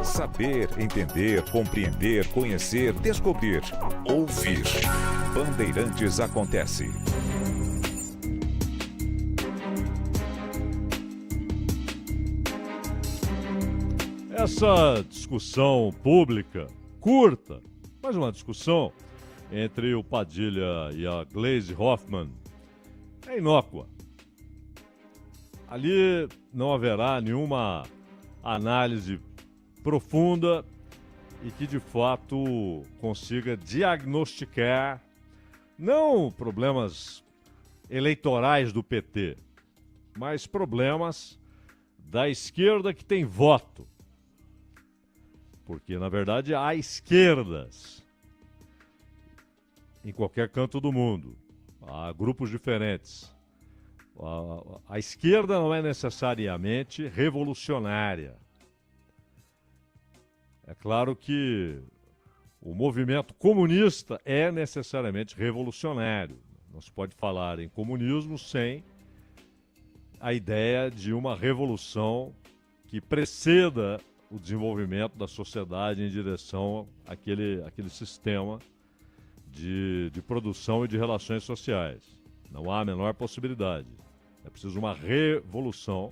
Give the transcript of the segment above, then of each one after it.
Saber, entender, compreender, conhecer, descobrir, ouvir. Bandeirantes acontece. Essa discussão pública, curta, mas uma discussão entre o Padilha e a Gleisi Hoffmann é inócua. Ali não haverá nenhuma análise profunda e que de fato consiga diagnosticar não problemas eleitorais do PT, mas problemas da esquerda que tem voto. Porque, na verdade, há esquerdas em qualquer canto do mundo. Há grupos diferentes. A esquerda não é necessariamente revolucionária. É claro que o movimento comunista é necessariamente revolucionário. Não se pode falar em comunismo sem a ideia de uma revolução que preceda o desenvolvimento da sociedade em direção àquele sistema de produção e de relações sociais. Não há a menor possibilidade. É preciso uma revolução,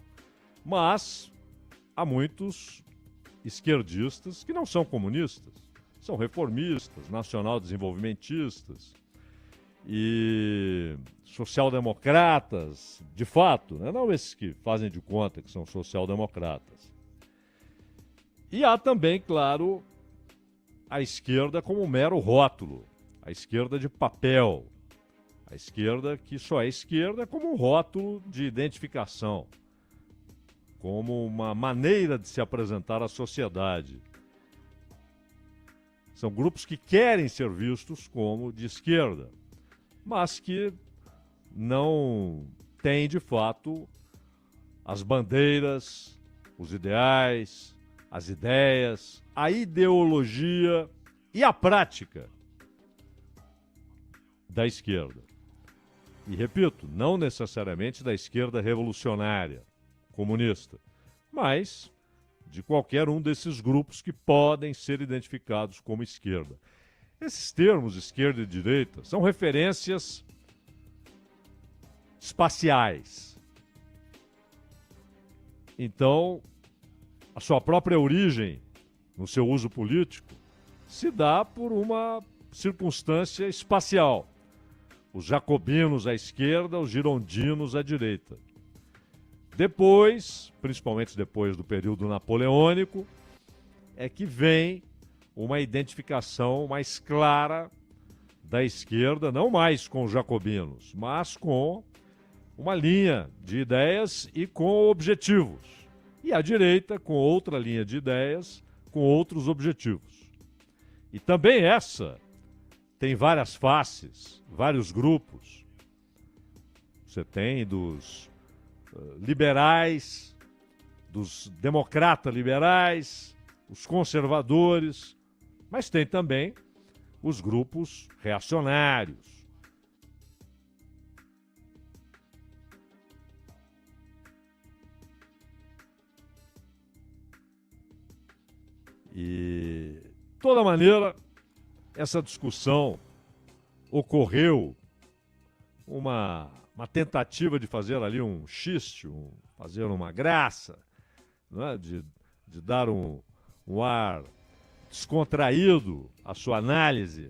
mas há muitos esquerdistas que não são comunistas, são reformistas, nacional-desenvolvimentistas e social-democratas, de fato, né? Não esses que fazem de conta que são social-democratas. E há também, claro, a esquerda como um mero rótulo, a esquerda de papel, a esquerda que só é esquerda como um rótulo de identificação, como uma maneira de se apresentar à sociedade. São grupos que querem ser vistos como de esquerda, mas que não têm, de fato, as bandeiras, os ideais, as ideias, a ideologia e a prática da esquerda. E repito, não necessariamente da esquerda revolucionária, comunista, mas de qualquer um desses grupos que podem ser identificados como esquerda. Esses termos, esquerda e direita, são referências espaciais. Então, a sua própria origem, no seu uso político, se dá por uma circunstância espacial. Os jacobinos à esquerda, os girondinos à direita. Depois, principalmente depois do período napoleônico, é que vem uma identificação mais clara da esquerda, não mais com os jacobinos, mas com uma linha de ideias e com objetivos. E a direita com outra linha de ideias, com outros objetivos. E também essa tem várias faces, vários grupos. Você tem dos liberais, dos democratas liberais, os conservadores, mas tem também os grupos reacionários. E, de toda maneira, essa discussão ocorreu uma tentativa de fazer ali um xiste, fazer uma graça, né? de dar um ar descontraído à sua análise.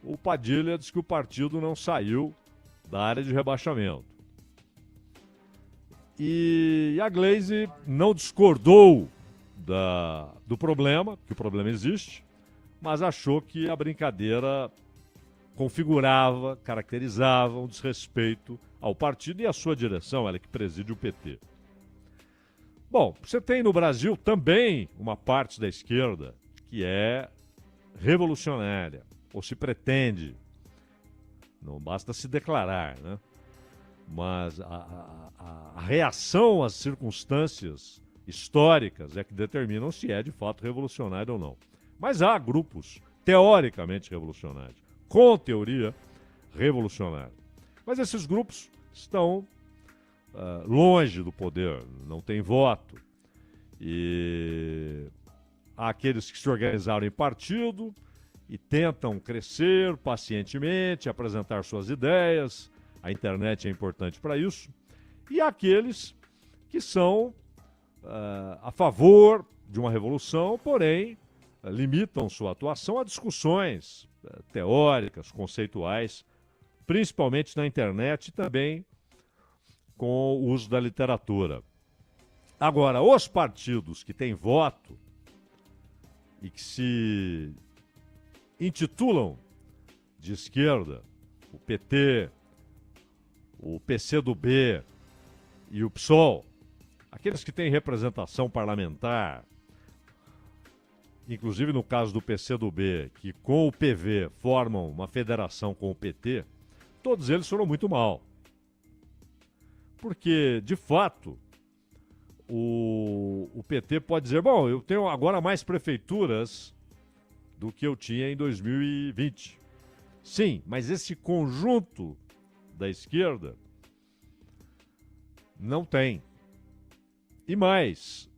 O Padilha diz que o partido não saiu da área de rebaixamento. E a Gleisi não discordou do problema, que o problema existe, mas achou que a brincadeira configurava, caracterizava um desrespeito ao partido e à sua direção, ela que preside o PT. Bom, você tem no Brasil também uma parte da esquerda que é revolucionária, ou se pretende, não basta se declarar, né? Mas a reação às circunstâncias históricas é que determinam se é de fato revolucionário ou não. Mas há grupos teoricamente revolucionários, com teoria revolucionária. Mas esses grupos estão longe do poder, não têm voto. E há aqueles que se organizaram em partido e tentam crescer pacientemente, apresentar suas ideias. A internet é importante para isso. E há aqueles que são a favor de uma revolução, porém limitam sua atuação a discussões teóricas, conceituais, principalmente na internet e também com o uso da literatura. Agora, os partidos que têm voto e que se intitulam de esquerda, o PT, o PCdoB e o PSOL, aqueles que têm representação parlamentar, inclusive no caso do PCdoB, que com o PV formam uma federação com o PT, todos eles foram muito mal. Porque, de fato, o PT pode dizer, bom, eu tenho agora mais prefeituras do que eu tinha em 2020. Sim, mas esse conjunto da esquerda não tem. E mais,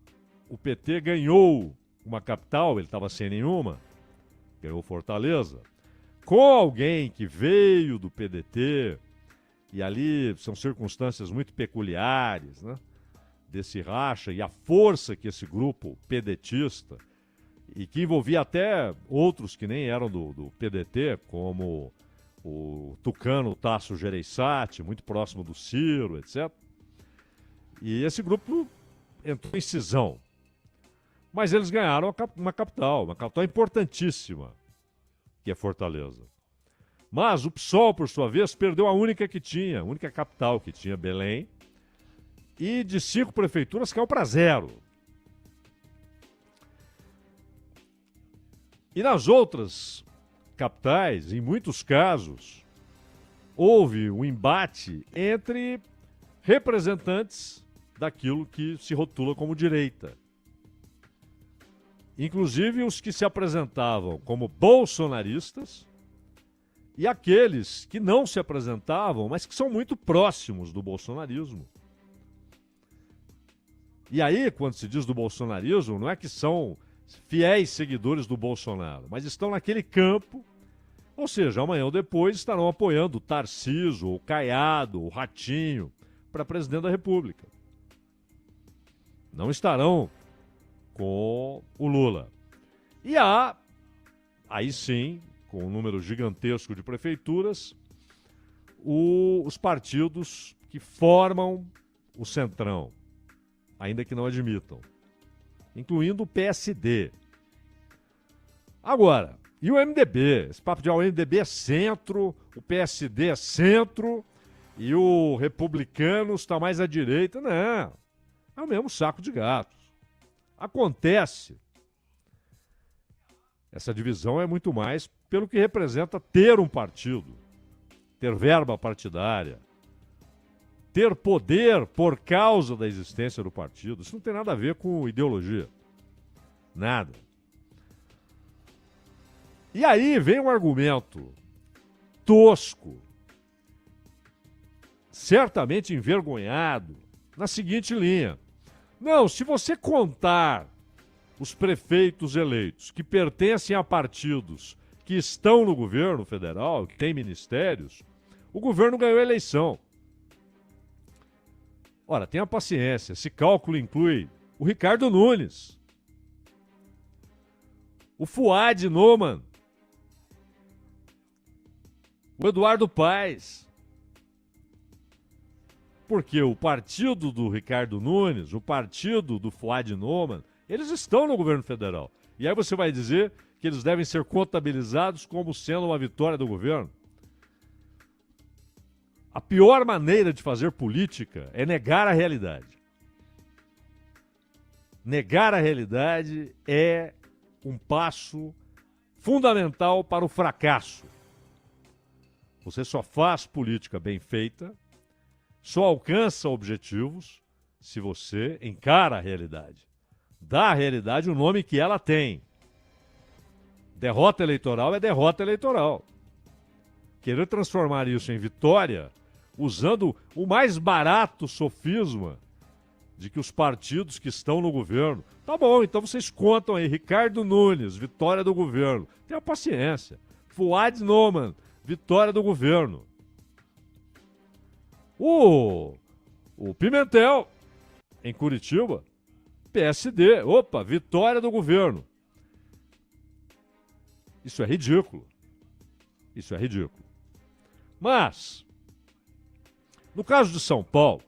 o PT ganhou uma capital, ele estava sem nenhuma, ganhou Fortaleza, com alguém que veio do PDT, e ali são circunstâncias muito peculiares, né? Desse racha e a força que esse grupo pedetista, e que envolvia até outros que nem eram do PDT, como o tucano Tasso Gereissati, muito próximo do Ciro, etc. E esse grupo entrou em cisão. Mas eles ganharam uma capital importantíssima, que é Fortaleza. Mas o PSOL, por sua vez, perdeu a única capital que tinha, Belém, e de 5 prefeituras caiu para 0. E nas outras capitais, em muitos casos, houve um embate entre representantes daquilo que se rotula como direita. Inclusive os que se apresentavam como bolsonaristas e aqueles que não se apresentavam, mas que são muito próximos do bolsonarismo. E aí, quando se diz do bolsonarismo, não é que são fiéis seguidores do Bolsonaro, mas estão naquele campo, ou seja, amanhã ou depois estarão apoiando o Tarcísio, o Caiado, o Ratinho para presidente da República. Não estarão com o Lula. E há, aí sim, com um número gigantesco de prefeituras, os partidos que formam o Centrão, ainda que não admitam, incluindo o PSD. Agora, e o MDB? Esse papo de o MDB é centro, o PSD é centro e o Republicanos está mais à direita. Não, é o mesmo saco de gatos. Acontece. Essa divisão é muito mais pelo que representa ter um partido, ter verba partidária, ter poder por causa da existência do partido. Isso não tem nada a ver com ideologia. Nada. E aí vem um argumento tosco, certamente envergonhado, na seguinte linha. Não, se você contar os prefeitos eleitos que pertencem a partidos que estão no governo federal, que têm ministérios, o governo ganhou a eleição. Ora, tenha paciência, esse cálculo inclui o Ricardo Nunes, o Fuad Noman, o Eduardo Paes. Porque o partido do Ricardo Nunes, o partido do Fuad Noman, eles estão no governo federal. E aí você vai dizer que eles devem ser contabilizados como sendo uma vitória do governo? A pior maneira de fazer política é negar a realidade. Negar a realidade é um passo fundamental para o fracasso. Você só faz política bem feita, só alcança objetivos se você encara a realidade. Dá à realidade o nome que ela tem. Derrota eleitoral é derrota eleitoral. Querer transformar isso em vitória, usando o mais barato sofisma de que os partidos que estão no governo... Tá bom, então vocês contam aí, Ricardo Nunes, vitória do governo. Tenha paciência. Fuad Noman, vitória do governo. O Pimentel, em Curitiba, PSD, opa, vitória do governo. Isso é ridículo. Isso é ridículo. Mas, no caso de São Paulo,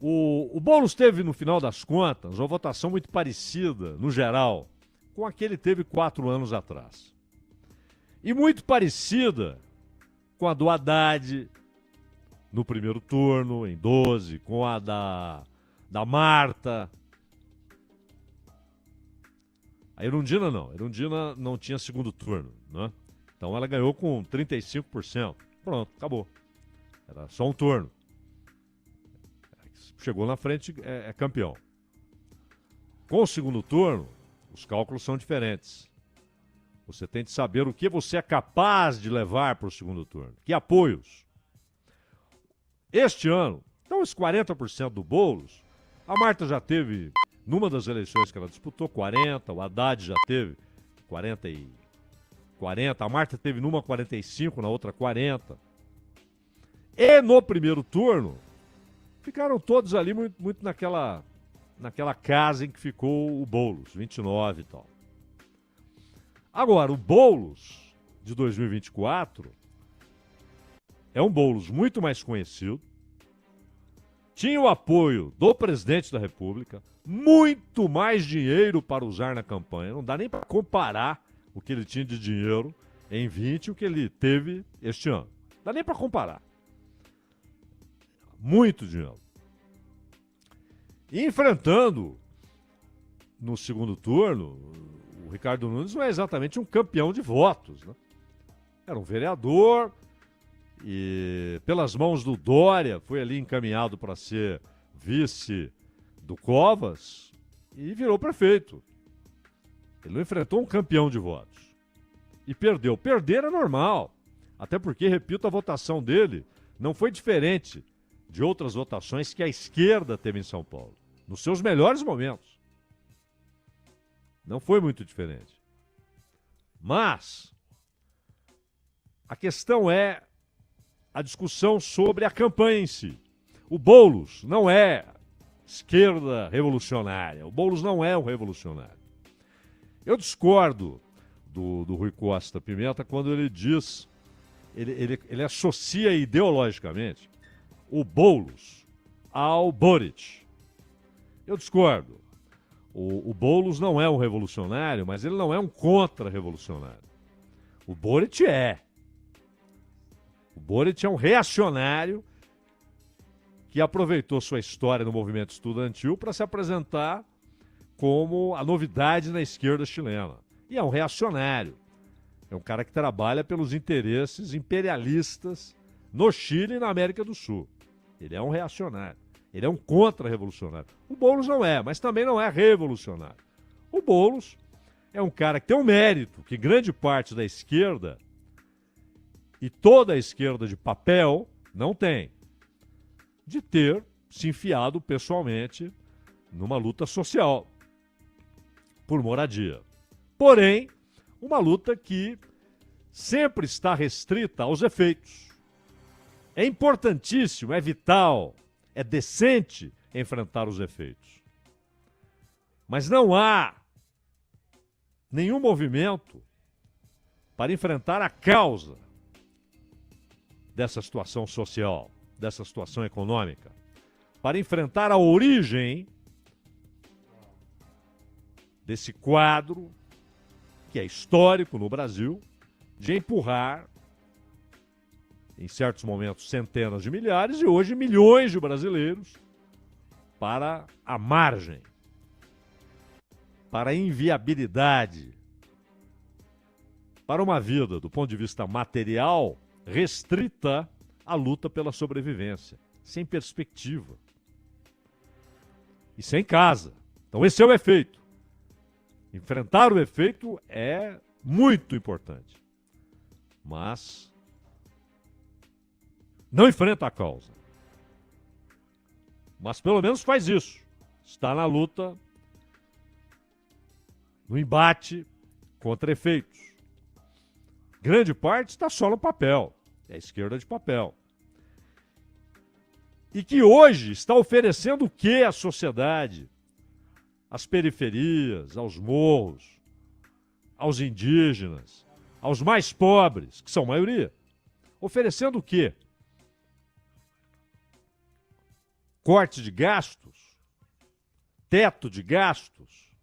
o Boulos teve, no final das contas, uma votação muito parecida, no geral, com a que ele teve 4 anos atrás. E muito parecida com a do Haddad no primeiro turno, em 12, com a da Marta. A Erundina não. A Erundina não tinha segundo turno, né? Então ela ganhou com 35%. Pronto, acabou. Era só um turno. Chegou na frente, é campeão. Com o segundo turno, os cálculos são diferentes. Você tem de saber o que você é capaz de levar para o segundo turno. Que apoios. Este ano, então os 40% do Boulos, a Marta já teve, numa das eleições que ela disputou, 40%, o Haddad já teve 40%, a Marta teve numa 45%, na outra 40%. E no primeiro turno, ficaram todos ali muito naquela casa em que ficou o Boulos, 29 e tal. Agora, o Boulos de 2024 é um Boulos muito mais conhecido, tinha o apoio do presidente da República, muito mais dinheiro para usar na campanha, não dá nem para comparar o que ele tinha de dinheiro em 20 e o que ele teve este ano. Não dá nem para comparar. Muito dinheiro. E enfrentando, no segundo turno, o Ricardo Nunes não é exatamente um campeão de votos, né? Era um vereador e, pelas mãos do Dória, foi ali encaminhado para ser vice do Covas e virou prefeito. Ele não enfrentou um campeão de votos. E perdeu. Perder é normal. Até porque, repito, a votação dele não foi diferente de outras votações que a esquerda teve em São Paulo. Nos seus melhores momentos. Não foi muito diferente. Mas a questão é a discussão sobre a campanha em si. O Boulos não é esquerda revolucionária. O Boulos não é um revolucionário. Eu discordo do Rui Costa Pimenta quando ele diz, ele associa ideologicamente o Boulos ao Boric. Eu discordo. O Boulos não é um revolucionário, mas ele não é um contra-revolucionário. O Boric é. O Boric é um reacionário que aproveitou sua história no movimento estudantil para se apresentar como a novidade na esquerda chilena. E é um reacionário. É um cara que trabalha pelos interesses imperialistas no Chile e na América do Sul. Ele é um reacionário. Ele é um contra-revolucionário. O Boulos não é, mas também não é revolucionário. O Boulos é um cara que tem um mérito que grande parte da esquerda e toda a esquerda de papel não tem. De ter se enfiado pessoalmente numa luta social por moradia. Porém, uma luta que sempre está restrita aos efeitos. É importantíssimo, é vital, é decente enfrentar os efeitos. Mas não há nenhum movimento para enfrentar a causa dessa situação social, dessa situação econômica, para enfrentar a origem desse quadro, que é histórico no Brasil, de empurrar, em certos momentos, centenas de milhares e hoje milhões de brasileiros para a margem, para a inviabilidade, para uma vida, do ponto de vista material, restrita à luta pela sobrevivência, sem perspectiva e sem casa. Então esse é o efeito. Enfrentar o efeito é muito importante, mas não enfrenta a causa. Mas pelo menos faz isso. Está na luta, no embate contra efeitos. Grande parte está só no papel. É a esquerda de papel. E que hoje está oferecendo o que à sociedade? Às periferias, aos morros, aos indígenas, aos mais pobres, que são a maioria. Oferecendo o quê? Corte de gastos, teto de gastos,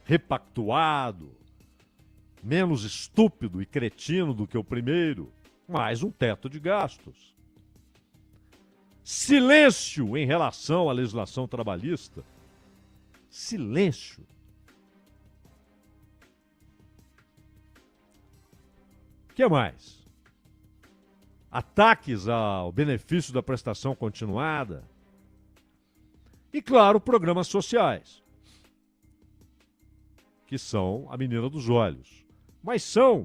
repactuado, menos estúpido e cretino do que o primeiro, mais um teto de gastos. Silêncio em relação à legislação trabalhista. Silêncio. O que mais? Ataques ao benefício da prestação continuada. E, claro, programas sociais, que são a menina dos olhos. Mas são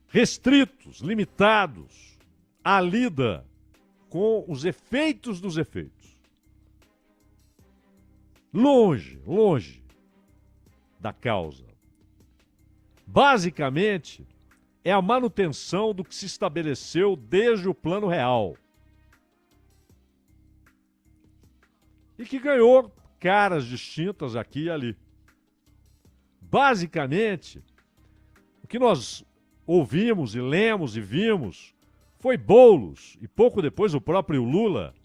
restritos, limitados à lida com os efeitos dos efeitos. Longe, longe da causa. Basicamente, é a manutenção do que se estabeleceu desde o Plano Real. E que ganhou caras distintas aqui e ali. Basicamente, o que nós ouvimos e lemos e vimos foi Boulos, e pouco depois o próprio Lula.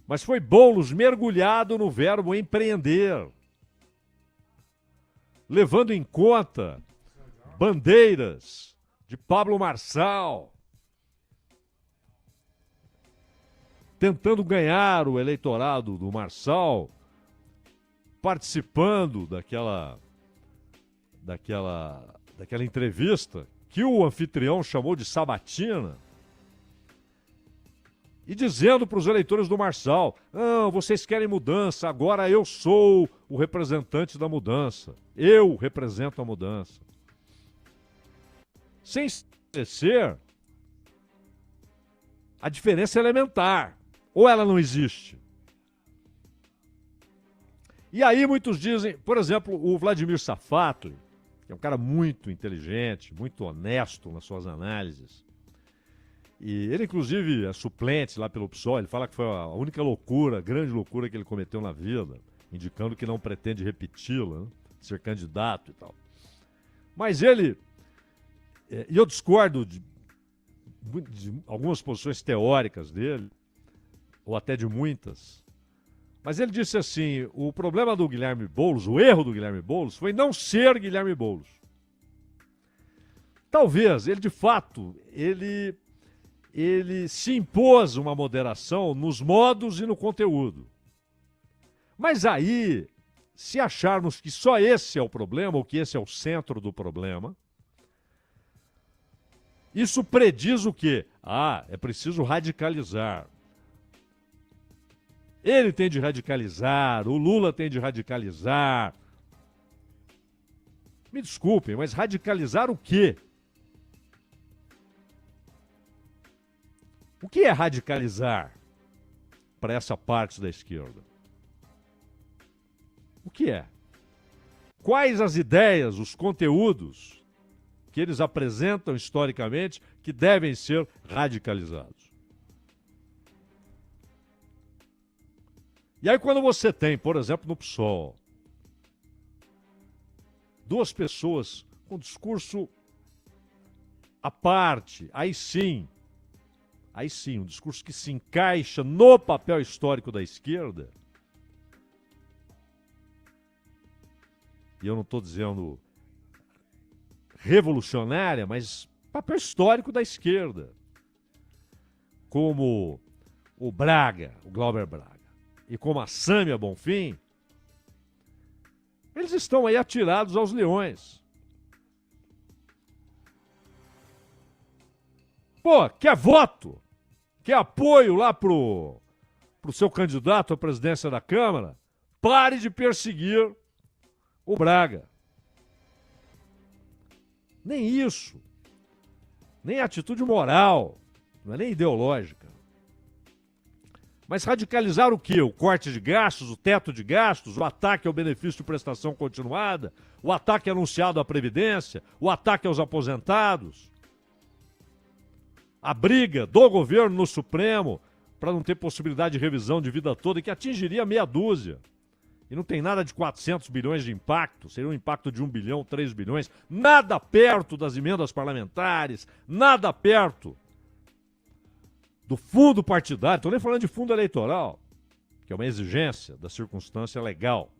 Mas foi Boulos mergulhado no verbo empreender, levando em conta bandeiras de Pablo Marçal, tentando ganhar o eleitorado do Marçal, participando daquela entrevista que o anfitrião chamou de sabatina, e dizendo para os eleitores do Marçal: não, vocês querem mudança, agora eu sou o representante da mudança, eu represento a mudança. Sem esquecer a diferença elementar, ou ela não existe. E aí muitos dizem, por exemplo, o Vladimir Safatli, que é um cara muito inteligente, muito honesto nas suas análises, e ele inclusive é suplente lá pelo PSOL, ele fala que foi a única loucura, grande loucura que ele cometeu na vida, indicando que não pretende repeti-la, né? Ser candidato e tal. Mas ele, e eu discordo de algumas posições teóricas dele, ou até de muitas, mas ele disse assim: o problema do Guilherme Boulos, o erro do Guilherme Boulos, foi não ser Guilherme Boulos. Talvez, ele de fato, ele se impôs uma moderação nos modos e no conteúdo. Mas aí, se acharmos que só esse é o problema, ou que esse é o centro do problema, isso prediz o quê? É preciso radicalizar. Ele tem de radicalizar, o Lula tem de radicalizar. Me desculpem, mas radicalizar o quê? O que é radicalizar para essa parte da esquerda? O que é? Quais as ideias, os conteúdos que eles apresentam historicamente que devem ser radicalizados? E aí quando você tem, por exemplo, no PSOL, duas pessoas com discurso à parte, aí sim, um discurso que se encaixa no papel histórico da esquerda, e eu não estou dizendo revolucionária, mas papel histórico da esquerda, como o Braga, o Glauber Braga, e como a Sâmia Bonfim, eles estão aí atirados aos leões. Pô, quer voto? Quer apoio lá pro seu candidato à presidência da Câmara? Pare de perseguir o Braga. Nem isso. Nem atitude moral. não é nem ideológica. Mas radicalizar o quê? O corte de gastos, o teto de gastos, o ataque ao benefício de prestação continuada, o ataque anunciado à Previdência, o ataque aos aposentados, a briga do governo no Supremo para não ter possibilidade de revisão de vida toda, que atingiria meia dúzia. E não tem nada de 400 bilhões de impacto, seria um impacto de 1 bilhão, 3 bilhões, nada perto das emendas parlamentares, nada perto do fundo partidário, estou nem falando de fundo eleitoral, que é uma exigência da circunstância legal,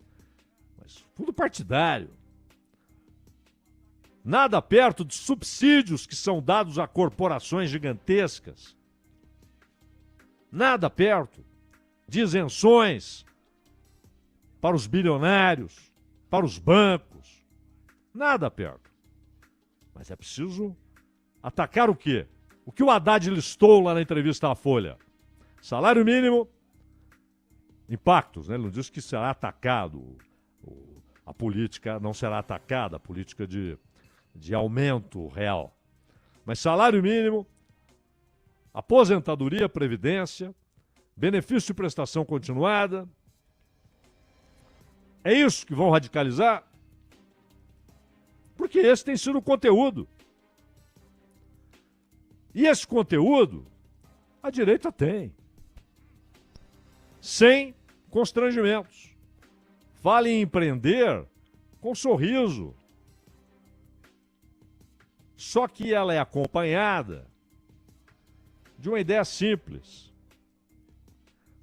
mas fundo partidário. Nada perto de subsídios que são dados a corporações gigantescas. Nada perto de isenções para os bilionários, para os bancos. Nada perto. Mas é preciso atacar o quê? O que o Haddad listou lá na entrevista à Folha? Salário mínimo, impactos, né? Ele não disse que será atacado, a política não será atacada, a política de aumento real. Mas salário mínimo, aposentadoria, previdência, benefício de prestação continuada. É isso que vão radicalizar? Porque esse tem sido o conteúdo. E esse conteúdo, a direita tem. Sem constrangimentos. Vale em empreender com sorriso. Só que ela é acompanhada de uma ideia simples.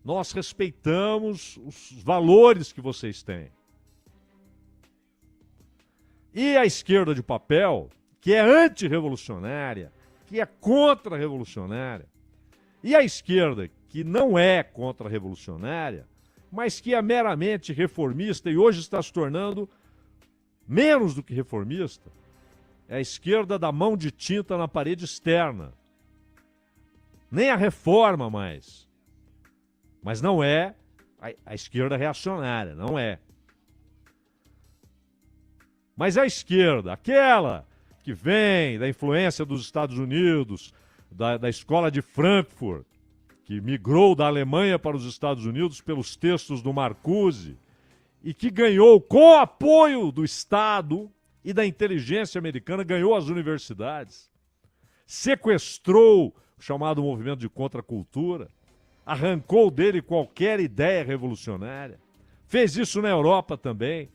Nós respeitamos os valores que vocês têm. E a esquerda de papel, que é antirrevolucionária, que é contra-revolucionária, e a esquerda, que não é contra-revolucionária, mas que é meramente reformista e hoje está se tornando menos do que reformista, é a esquerda da mão de tinta na parede externa. Nem a reforma mais. Mas não é a esquerda reacionária, não é. Mas a esquerda, aquela que vem da influência dos Estados Unidos, da escola de Frankfurt, que migrou da Alemanha para os Estados Unidos pelos textos do Marcuse, e que ganhou, com o apoio do Estado e da inteligência americana, ganhou as universidades, sequestrou o chamado movimento de contracultura, arrancou dele qualquer ideia revolucionária, fez isso na Europa também,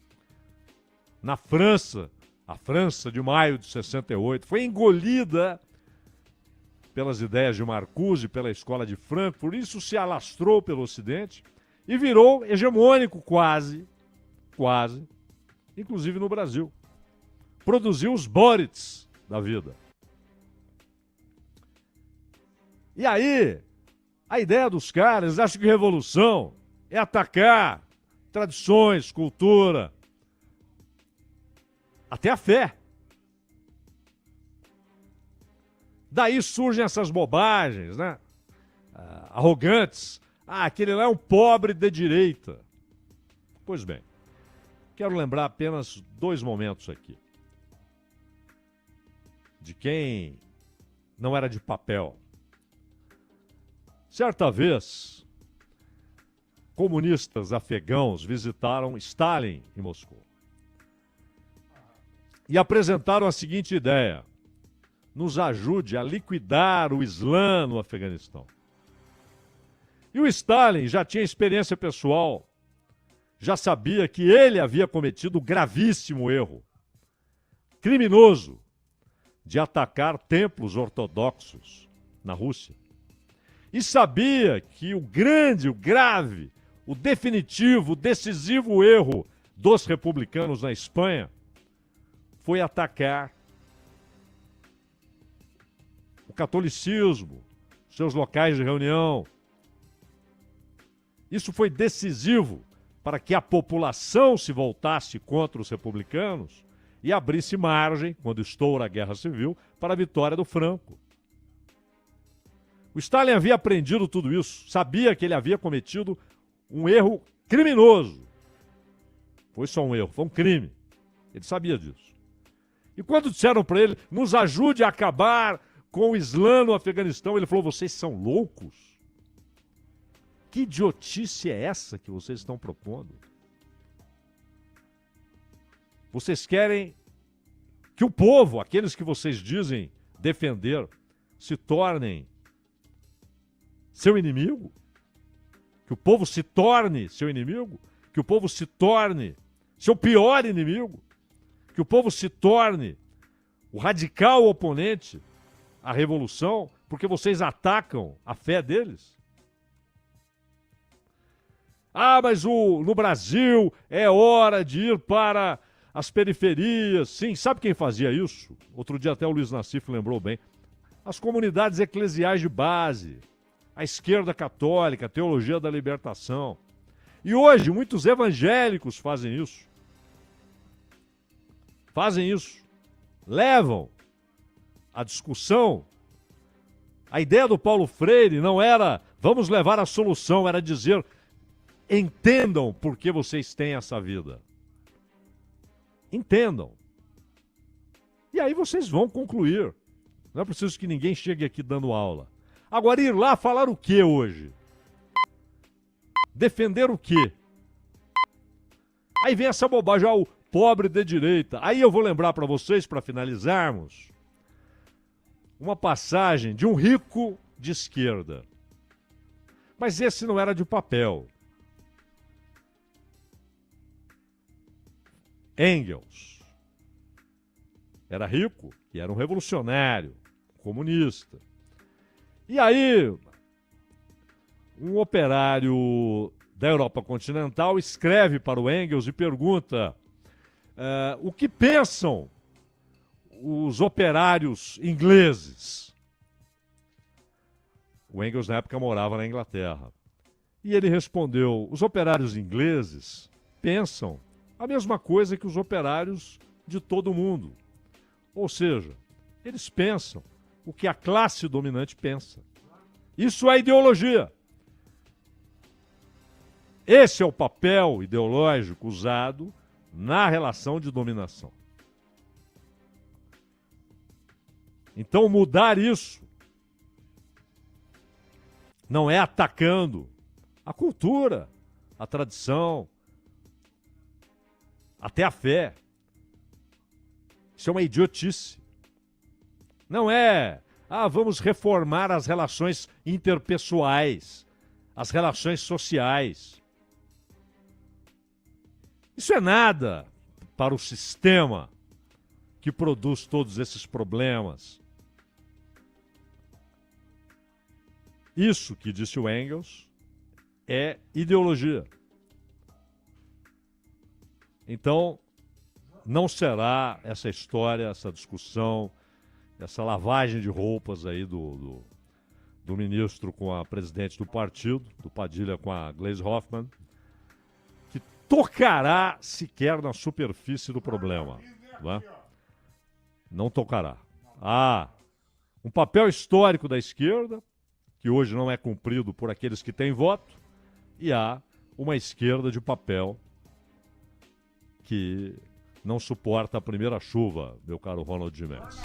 na França, a França de maio de 68, foi engolida pelas ideias de Marcuse, pela escola de Frankfurt, isso se alastrou pelo Ocidente e virou hegemônico quase, inclusive no Brasil. Produziu os Boris da vida. E aí, a ideia dos caras, acham que revolução é atacar tradições, cultura, até a fé. Daí surgem essas bobagens, né? Arrogantes. Aquele lá é um pobre de direita. Pois bem, quero lembrar apenas 2 momentos aqui. De quem não era de papel. Certa vez, comunistas afegãos visitaram Stalin em Moscou. E apresentaram a seguinte ideia: nos ajude a liquidar o Islã no Afeganistão. E o Stalin já tinha experiência pessoal, já sabia que ele havia cometido o gravíssimo erro, criminoso, de atacar templos ortodoxos na Rússia. E sabia que o grande, o grave, o definitivo, o decisivo erro dos republicanos na Espanha foi atacar o catolicismo, seus locais de reunião. Isso foi decisivo para que a população se voltasse contra os republicanos e abrisse margem, quando estoura a Guerra Civil, para a vitória do Franco. O Stalin havia aprendido tudo isso, sabia que ele havia cometido um erro criminoso. Foi só um erro, foi um crime. Ele sabia disso. E quando disseram para ele, nos ajude a acabar com o Islã no Afeganistão. Ele falou, vocês são loucos? Que idiotice é essa que vocês estão propondo? Vocês querem que o povo, aqueles que vocês dizem defender, se tornem seu inimigo? Que o povo se torne seu inimigo? Que o povo se torne seu pior inimigo? Que o povo se torne o radical oponente à revolução porque vocês atacam a fé deles? Ah, mas no Brasil é hora de ir para as periferias. Sim, sabe quem fazia isso? Outro dia até o Luiz Nassif lembrou bem. As comunidades eclesiais de base, a esquerda católica, a teologia da libertação. E hoje muitos evangélicos fazem isso. Fazem isso. Levam a discussão. A ideia do Paulo Freire não era vamos levar a solução, era dizer entendam por que vocês têm essa vida. Entendam. E aí vocês vão concluir. Não é preciso que ninguém chegue aqui dando aula. Agora, ir lá falar o que hoje? Defender o quê? Aí vem essa bobagem, o pobre de direita. Aí eu vou lembrar para vocês, para finalizarmos, uma passagem de um rico de esquerda. Mas esse não era de papel. Engels era rico e era um revolucionário, comunista. E aí, um operário da Europa continental escreve para o Engels e pergunta o que pensam os operários ingleses. O Engels, na época, morava na Inglaterra. E ele respondeu, os operários ingleses pensam a mesma coisa que os operários de todo o mundo. Ou seja, eles pensam o que a classe dominante pensa. Isso é ideologia. Esse é o papel ideológico usado na relação de dominação. Então, mudar isso não é atacando a cultura, a tradição, até a fé. Isso é uma idiotice. Não é, vamos reformar as relações interpessoais, as relações sociais. Isso é nada para o sistema que produz todos esses problemas. Isso que disse o Engels é ideologia. Então, não será essa história, essa discussão, essa lavagem de roupas aí do ministro com a presidente do partido, do Padilha com a Gleisi Hoffmann, que tocará sequer na superfície do problema. Não é? Não tocará. Há um papel histórico da esquerda, que hoje não é cumprido por aqueles que têm voto, e há uma esquerda de papel que não suporta a primeira chuva, meu caro Ronald Gimenez.